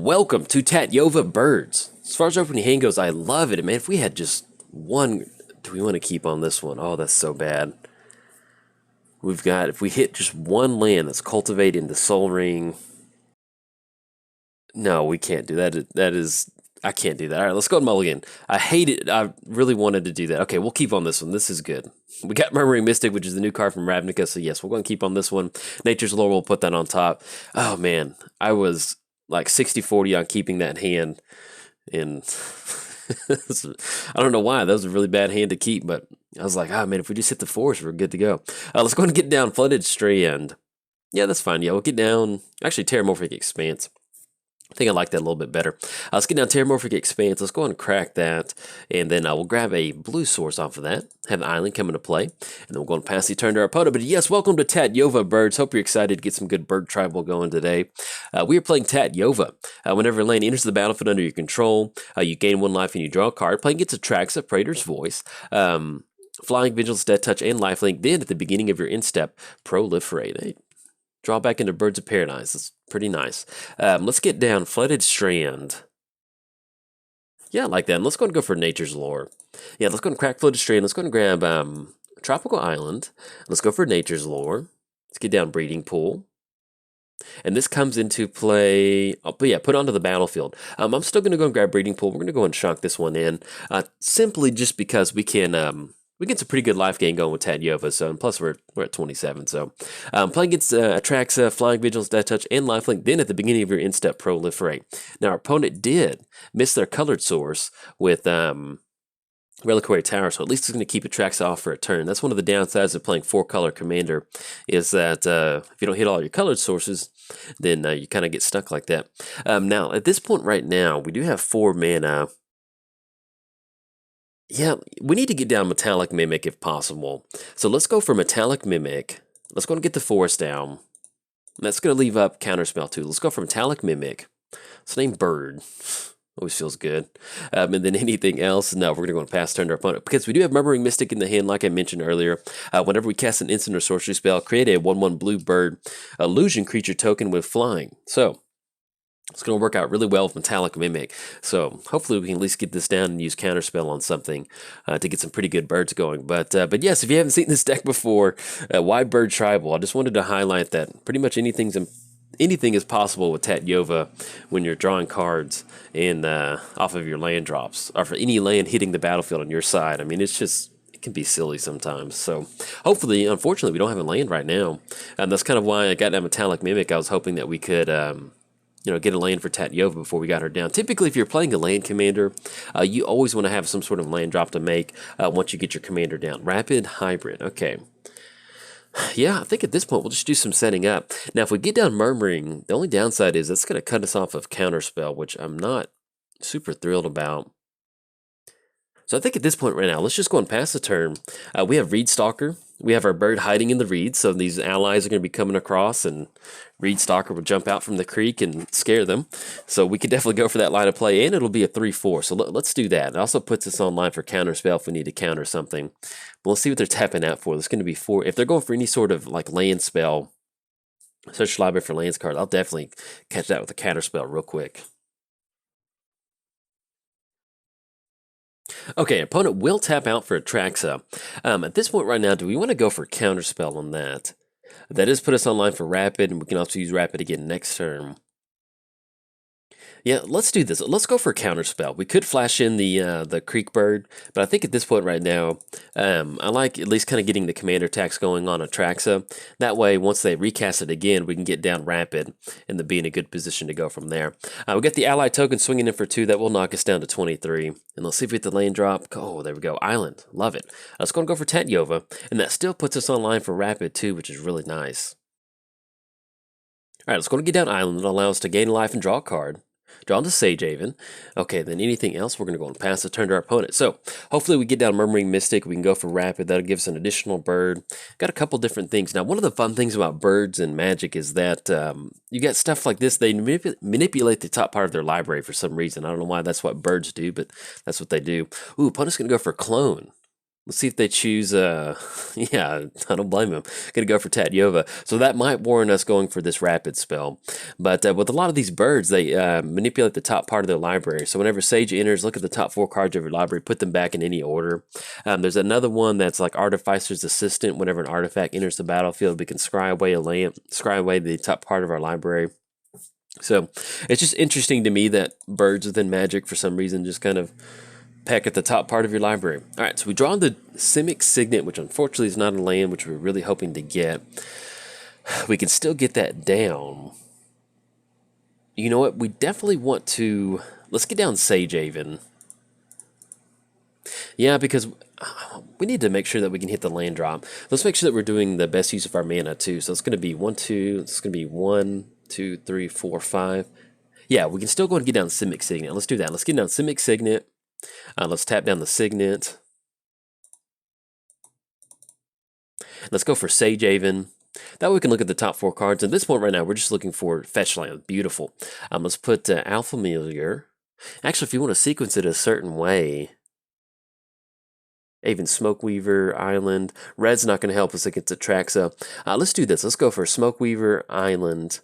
Welcome to Tatyova Birds. As far as opening hand goes, I love it. Man, if we had just one, do we want to keep on this one? Oh, that's so bad. We've got, if we hit just one land that's cultivating the Soul Ring. No, we can't do that. I can't do that. All right, let's go to mulligan. I hate it. I really wanted to do that. Okay, we'll keep on this one. This is good. We got Murmuring Mystic, which is the new card from Ravnica. So yes, we're going to keep on this one. Nature's Lore, we'll put that on top. Oh man, I was like 60-40 on keeping that hand. And I don't know why. That was a really bad hand to keep, but I was like, oh man, if we just hit the forest, we're good to go. Let's go ahead and get down Flooded Strand. Yeah, that's fine. Yeah, we'll get down, actually, Terramorphic Expanse. I think I like that a little bit better. Let's get down Terramorphic Expanse. Let's go ahead and crack that. And then we'll grab a blue source off of that. Have an island come into play. And then we'll go and pass the turn to our opponent. But yes, welcome to Tatyova Birds. Hope you're excited to get some good bird tribal going today. We are playing Tatyova. Whenever a land enters the battlefield under your control, you gain 1 life and you draw a card. Playing gets Atraxa, Praetors Voice. Flying, Vigilance, Death Touch, and Lifelink. Then at the beginning of your instep, proliferate. Draw back into Birds of Paradise. That's pretty nice. Let's get down Flooded Strand. Yeah, I like that. And let's go and go for Nature's Lore. Yeah, let's go and crack Flooded Strand. Let's go and grab Tropical Island. Let's go for Nature's Lore. Let's get down Breeding Pool. And this comes into play, but yeah, put onto the battlefield. I'm still going to go and grab Breeding Pool. We're going to go and shock this one in, simply just because we can... we get some pretty good life gain going with Tatyova, so and plus we're at 27. So playing against Atraxa, Flying, Vigilance, Death Touch, and Lifelink. Then at the beginning of your instep, proliferate. Now our opponent did miss their colored source with Reliquary Tower, so at least it's going to keep Atraxa off for a turn. That's one of the downsides of playing 4-color commander, is that if you don't hit all your colored sources, then you kind of get stuck like that. Now at this point right now, we do have 4 mana. Yeah, we need to get down Metallic Mimic if possible. So let's go for Metallic Mimic. Let's go and get the forest down. That's going to leave up Counterspell too. Let's go for Metallic Mimic. Let's name Bird. Always feels good. And then anything else, no, we're going to go and pass turn to our opponent. Because we do have Murmuring Mystic in the hand, like I mentioned earlier. Whenever we cast an instant or sorcery spell, create a 1/1 blue bird illusion creature token with flying. So it's going to work out really well with Metallic Mimic. So hopefully we can at least get this down and use Counterspell on something to get some pretty good birds going. But yes, if you haven't seen this deck before, why Bird Tribal? I just wanted to highlight that pretty much anything is possible with Tatyova when you're drawing cards and off of your land drops, or for any land hitting the battlefield on your side. I mean, it can be silly sometimes. So hopefully, unfortunately, we don't have a land right now. And that's kind of why I got that Metallic Mimic. I was hoping that we could... get a land for Tatyova before we got her down. Typically, if you're playing a land commander, you always want to have some sort of land drop to make once you get your commander down. Rapid Hybrid. Okay. Yeah, I think at this point, we'll just do some setting up. Now, if we get down Murmuring, the only downside is that's going to cut us off of Counterspell, which I'm not super thrilled about. So I think at this point right now, let's just go and pass the turn. We have Reed Stalker. We have our bird hiding in the reeds, so these allies are going to be coming across, and Reed Stalker will jump out from the creek and scare them. So we could definitely go for that line of play, and it'll be a 3/4. So let's do that. It also puts us on line for Counterspell if we need to counter something. But let's see what they're tapping out for. There's going to be 4. If they're going for any sort of like land spell, search library for lands card, I'll definitely catch that with a Counterspell real quick. Okay, opponent will tap out for Atraxa. At this point right now, do we want to go for Counterspell on that? That does put us online for Rapid, and we can also use Rapid again next turn. Yeah, let's do this. Let's go for Counterspell. We could flash in the Creek Bird, but I think at this point right now, I like at least kind of getting the commander attacks going on Atraxa. That way, once they recast it again, we can get down Rapid and then be in a good position to go from there. We got the Ally token swinging in for 2. That will knock us down to 23. And let's see if we get the lane drop. Oh, there we go. Island. Love it. Let's go and go for Tatyova. And that still puts us online for Rapid too, which is really nice. All right, let's go and get down Island. It'll allow us to gain life and draw a card. Draw into Sagehaven. Okay, then anything else, we're going to go and pass the turn to our opponent. So, hopefully we get down Murmuring Mystic. We can go for Rapid. That'll give us an additional bird. Got a couple different things. Now, one of the fun things about birds and Magic is that you got stuff like this. They manipulate the top part of their library for some reason. I don't know why that's what birds do, but that's what they do. Ooh, opponent's going to go for Clone. Let's see if they choose, yeah, I don't blame them. Gonna go for Tatyova. So that might warrant us going for this rapid spell. But with a lot of these birds, they manipulate the top part of their library. So whenever Sage enters, look at the top 4 cards of your library, put them back in any order. There's another one that's like Artificer's Assistant. Whenever an artifact enters the battlefield, we can scry away a land, scry away the top part of our library. So it's just interesting to me that birds within Magic, for some reason, just kind of peck at the top part of your library. All right, so we draw the Simic Signet, which unfortunately is not a land, which we're really hoping to get. We can still get that down. You know what? We definitely want to... Let's get down Sagehaven. Yeah, because we need to make sure that we can hit the land drop. Let's make sure that we're doing the best use of our mana, too. So it's going to be 1, 2... It's going to be 1, 2, 3, 4, 5. Yeah, we can still go and get down Simic Signet. Let's do that. Let's get down Simic Signet. Let's tap down the Signet. Let's go for Sagehaven. That way we can look at the top 4 cards. At this point right now, we're just looking for fetch land. Beautiful. Let's put Alphamilliar. Actually, if you want to sequence it a certain way, even Smokeweaver, Island. Red's not going to help us against Atraxa. Let's do this. Let's go for Smokeweaver, Island.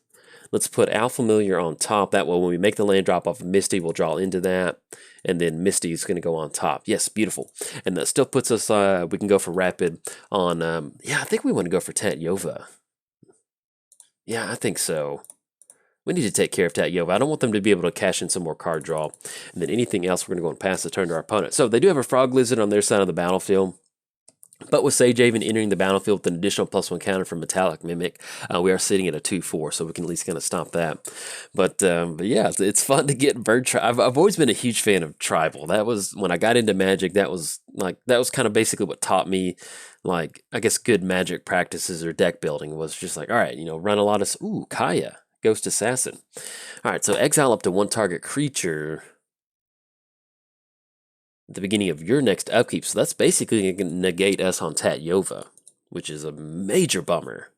Let's put Alphamilliar on top. That way when we make the land drop off of Misty, we'll draw into that. And then Misty is going to go on top. Yes, beautiful. And that still puts us, we can go for Rapid on, yeah, I think we want to go for Tatyova. Yeah, I think so. We need to take care of Tatyova. I don't want them to be able to cash in some more card draw. And then anything else, we're going to go and pass the turn to our opponent. So they do have a Frog Lizard on their side of the battlefield. But with Sagehaven entering the battlefield with an additional +1 counter from Metallic Mimic, we are sitting at a 2/4, so we can at least kind of stop that. But yeah, it's fun to get bird tribal. I've always been a huge fan of tribal. That was when I got into Magic. That was kind of basically what taught me, like, I guess, good Magic practices or deck building. Was just like, all right, run a lot of Kaya, Ghost Assassin. All right, so exile up to 1 target creature at the beginning of your next upkeep. So that's basically going to negate us on Tatyova, which is a major bummer.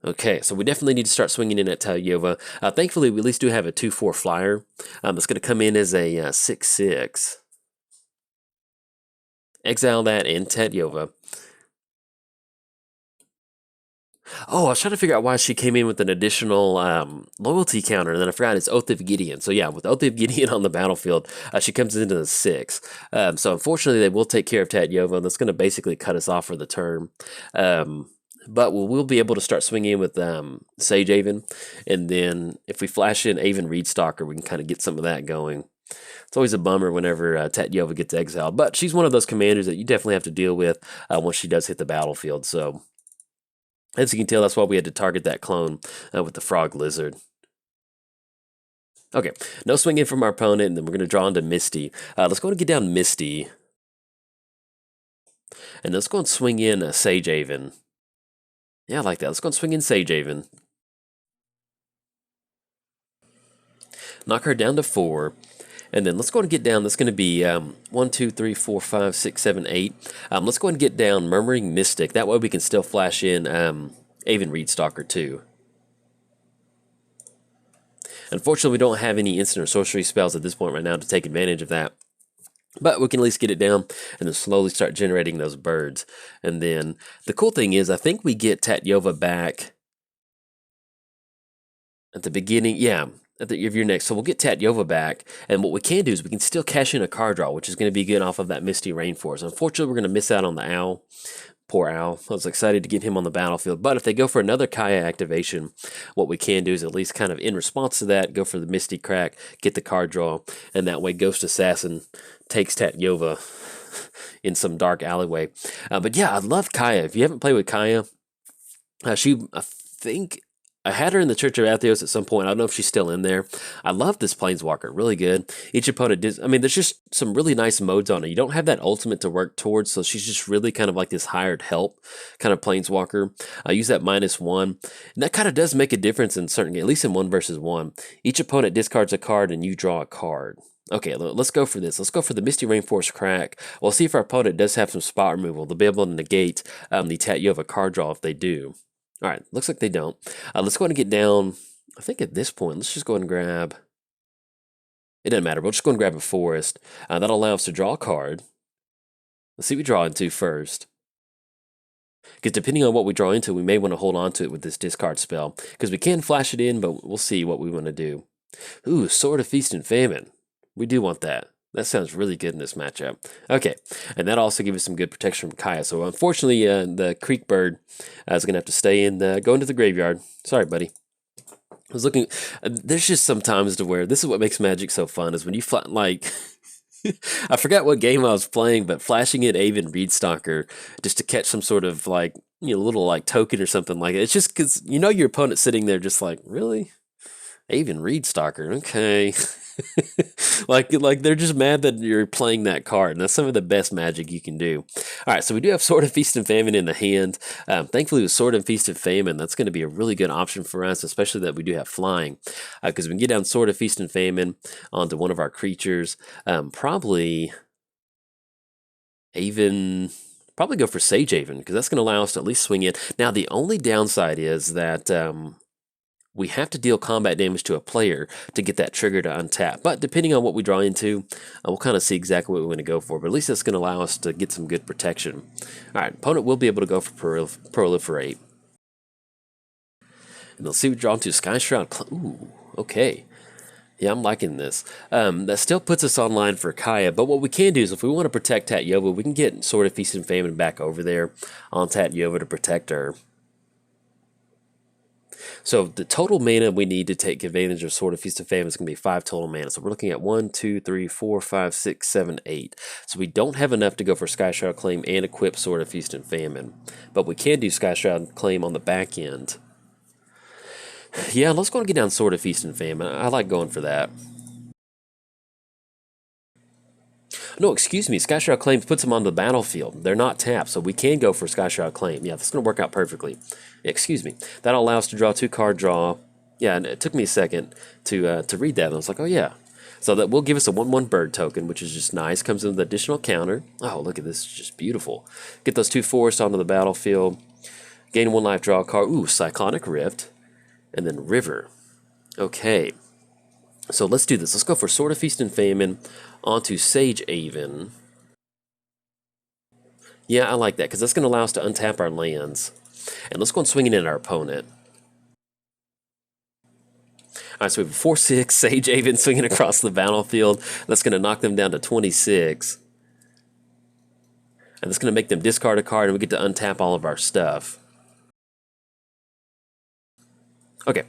Okay, so we definitely need to start swinging in at Tatyova. Thankfully, we at least do have a 2/4 flyer. It's going to come in as a 6/6. Exile that and Tatyova. Oh, I was trying to figure out why she came in with an additional loyalty counter, and then I forgot it's Oath of Gideon. So yeah, with Oath of Gideon on the battlefield, she comes into the 6. So unfortunately, they will take care of Tatyova. That's going to basically cut us off for the turn. But we'll be able to start swinging in with Sagehaven, and then if we flash in Aven Reedstalker, we can kind of get some of that going. It's always a bummer whenever Tatyova gets exiled, but she's one of those commanders that you definitely have to deal with once she does hit the battlefield. So as you can tell, that's why we had to target that clone with the Frog Lizard. Okay, no swinging from our opponent, and then we're going to draw into Misty. Let's go and get down Misty. And let's go and swing in Sagehaven. Yeah, I like that. Let's go and swing in Sagehaven. Knock her down to 4. And then let's go and get down. That's going to be 1, 2, 3, 4, 5, 6, 7, 8. Let's go and get down Murmuring Mystic. That way we can still flash in Aven Reedstalker too. Unfortunately, we don't have any instant or sorcery spells at this point right now to take advantage of that. But we can at least get it down and then slowly start generating those birds. And then the cool thing is, I think we get Tatyova back at the beginning. Yeah, at the of your next. So we'll get Tatyova back. And what we can do is we can still cash in a card draw, which is going to be good off of that Misty Rainforest. Unfortunately, we're going to miss out on the Owl. Poor Owl. I was excited to get him on the battlefield. But if they go for another Kaya activation, what we can do is at least kind of in response to that, go for the Misty Crack, get the card draw, and that way Ghost Assassin takes Tatyova in some dark alleyway. But yeah, I love Kaya. If you haven't played with Kaya, I think I had her in the Church of Athos at some point. I don't know if she's still in there. I love this Planeswalker. Really good. Each opponent did. I mean, there's just some really nice modes on it. You don't have that ultimate to work towards, so she's just really kind of like this hired help kind of Planeswalker. I use that -1. And that kind of does make a difference in certain games, at least in 1 versus 1. Each opponent discards a card and you draw a card. Okay, let's go for this. Let's go for the Misty Rainforest Crack. We'll see if our opponent does have some spot removal. They'll be able to negate the Tatyova card draw if they do. All right, looks like they don't. Let's go ahead and get down. I think at this point, let's just go ahead and grab. It doesn't matter. We'll just go and grab a forest. That'll allow us to draw a card. Let's see what we draw into first. Because depending on what we draw into, we may want to hold on to it with this discard spell. Because we can flash it in, but we'll see what we want to do. Ooh, Sword of Feast and Famine. We do want that. That sounds really good in this matchup. Okay, and that also gives us some good protection from Kaya. So unfortunately, the Creek Bird is going to have to stay and go into the graveyard. Sorry, buddy. I was looking. There's just some times to where this is what makes Magic so fun is when you like. I forgot what game I was playing, but flashing in Aven Reedstalker just to catch some sort of like little like token or something like it. It's just because your opponent's sitting there just like, really, Aven Reedstalker, okay. like they're just mad that you're playing that card, and that's some of the best Magic you can do. All right, so we do have Sword of Feast and Famine in the hand. Thankfully, with Sword of Feast and Famine, that's going to be a really good option for us, especially that we do have flying, because we can get down Sword of Feast and Famine onto one of our creatures. Probably go for Sage Haven, because that's going to allow us to at least swing in. Now, the only downside is that we have to deal combat damage to a player to get that trigger to untap. But depending on what we draw into, we'll kind of see exactly what we want to go for. But at least that's going to allow us to get some good protection. All right, opponent will be able to go for Proliferate. And they'll see we draw into Sky Shroud. Ooh, okay. Yeah, I'm liking this. That still puts us online for Kaya, but what we can do is if we want to protect Tatyova, we can get Sword of Feast and Famine back over there on Tatyova to protect her. So the total mana we need to take advantage of Sword of Feast and Famine is going to be 5 total mana. So we're looking at 1, 2, 3, 4, 5, 6, 7, 8. So we don't have enough to go for Sky Shroud Claim and equip Sword of Feast and Famine. But we can do Sky Shroud Claim on the back end. Yeah, let's go and get down Sword of Feast and Famine. I like going for that. No, excuse me. Sky Shroud Claim puts them on the battlefield. They're not tapped, so we can go for Sky Shroud Claim. Yeah, that's going to work out perfectly. Excuse me. That'll allow us to draw 2-card draw. Yeah, and it took me a second to read that, and I was like, oh, yeah. So that will give us a 1/1 bird token, which is just nice. Comes in with additional counter. Oh, look at this. It's just beautiful. Get those 2 forests onto the battlefield. Gain 1 life, draw a card. Ooh, Cyclonic Rift. And then River. Okay. So let's do this. Let's go for Sword of Feast and Famine onto Sage Haven. Yeah, I like that, because that's going to allow us to untap our lands. And let's go and swing it at our opponent. All right, so we have a 4/6 Sage Haven swinging across the battlefield. That's going to knock them down to 26. And that's going to make them discard a card, and we get to untap all of our stuff. Okay,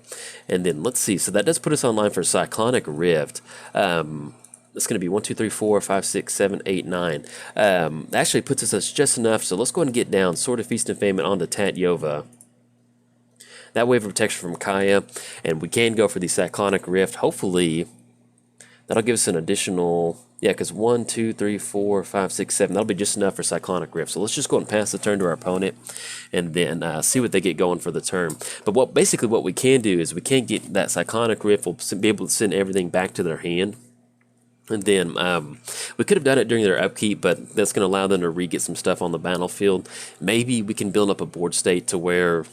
and then let's see. So that does put us online for Cyclonic Rift. That's going to be 1, 2, 3, 4, 5, 6, 7, 8, 9. Actually puts us just enough, so let's go ahead and get down Sword of Feast and Famine onto Tatyova. That way of protection from Kaya, and we can go for the Cyclonic Rift. Hopefully, that'll give us an additional, yeah, because 1, 2, 3, 4, 5, 6, 7, that'll be just enough for Cyclonic Rift. So let's just go and pass the turn to our opponent, and then see what they get going for the turn. But basically what we can do is we can get that Cyclonic Rift, we'll be able to send everything back to their hand. And then we could have done it during their upkeep, but that's going to allow them to re-get some stuff on the battlefield. Maybe we can build up a board state to where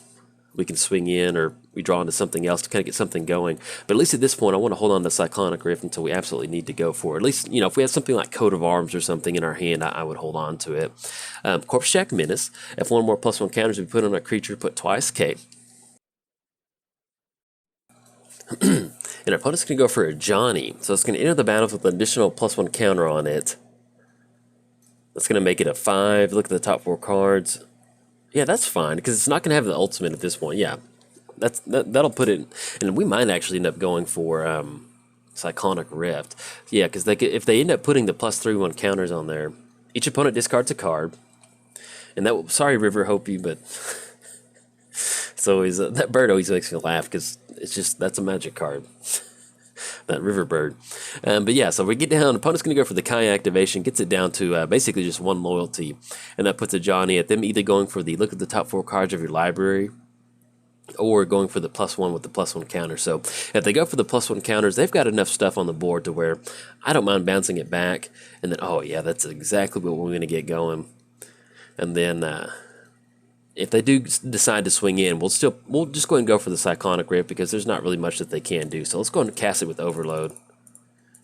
we can swing in, or we draw into something else to kind of get something going. But at least at this point, I want to hold on to Cyclonic Rift until we absolutely need to go for it. At least, if we have something like Coat of Arms or something in our hand, I would hold on to it. Corpse Jack Menace. If 1 more +1 counters we put on a creature, put twice. Okay. And our opponent's going to go for a Johnny. So it's going to enter the battle with an additional +1 counter on it. That's going to make it a 5. Look at the top 4 cards. Yeah, that's fine, because it's not going to have the ultimate at this point. Yeah, that'll put it... And we might actually end up going for Cyclonic Rift. Yeah, because if they end up putting the +3/1 counters on there, each opponent discards a card. And that... Sorry, River Hopi, but... So that bird always makes me laugh, because it's just... That's a magic card. That river bird. But yeah, so we get down, opponent's going to go for the Kaya activation, gets it down to basically just 1 loyalty, and that puts a Johnny at them either going for the look at the top 4 cards of your library, or going for the +1 with the +1 counter. So if they go for the +1 counters, they've got enough stuff on the board to where I don't mind bouncing it back, and then, oh yeah, that's exactly what we're going to get going. And then if they do decide to swing in, we'll just go ahead and go for the Cyclonic Rift, because there's not really much that they can do. So let's go ahead and cast it with Overload.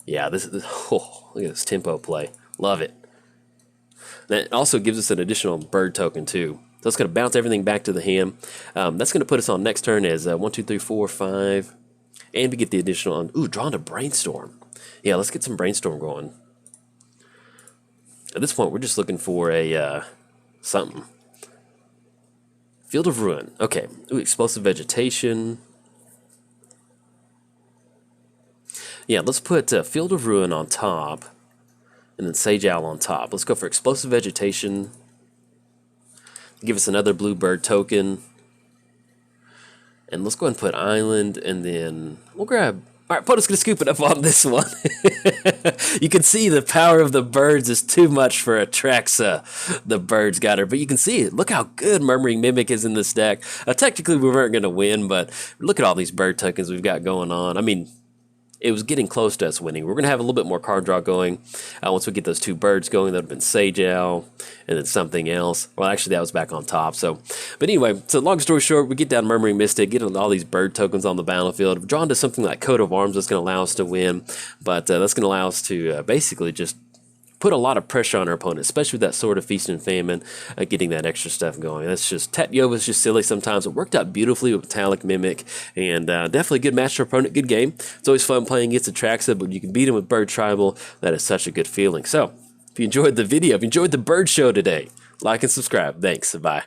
Yeah, this oh, look at this tempo play. Love it. That also gives us an additional bird token too. So it's going to bounce everything back to the hand. That's going to put us on next turn as 1, 2, 3, 4, 5. And we get the additional on. Ooh, drawn to Brainstorm. Yeah, let's get some Brainstorm going. At this point, we're just looking for a something. Field of Ruin. Okay. Ooh, Explosive Vegetation. Yeah, let's put Field of Ruin on top. And then Sage Owl on top. Let's go for Explosive Vegetation. Give us another blue bird token. And let's go ahead and put Island, and then we'll grab... All right, Poto's going to scoop it up on this one. You can see the power of the birds is too much for Atraxa. The birds got her, but you can see it. Look how good Murmuring Mimic is in this deck. Technically, we weren't going to win, but look at all these bird tokens we've got going on. I mean... It was getting close to us winning. We're going to have a little bit more card draw going. Once we get those 2 birds going, that would have been Sage Owl and then something else. Well, actually, that was back on top. But anyway, so long story short, we get down Murmuring Mystic, get all these bird tokens on the battlefield. We're drawn to something like Coat of Arms that's going to allow us to win. But that's going to allow us to basically just put a lot of pressure on our opponent, especially with that Sword of Feast and Famine, getting that extra stuff going. That's just, Tatyova is just silly sometimes. It worked out beautifully with Metallic Mimic, and definitely a good match for opponent, good game. It's always fun playing against Atraxa, but you can beat him with Bird Tribal. That is such a good feeling. So, if you enjoyed the video, if you enjoyed the bird show today, like and subscribe. Thanks. Bye.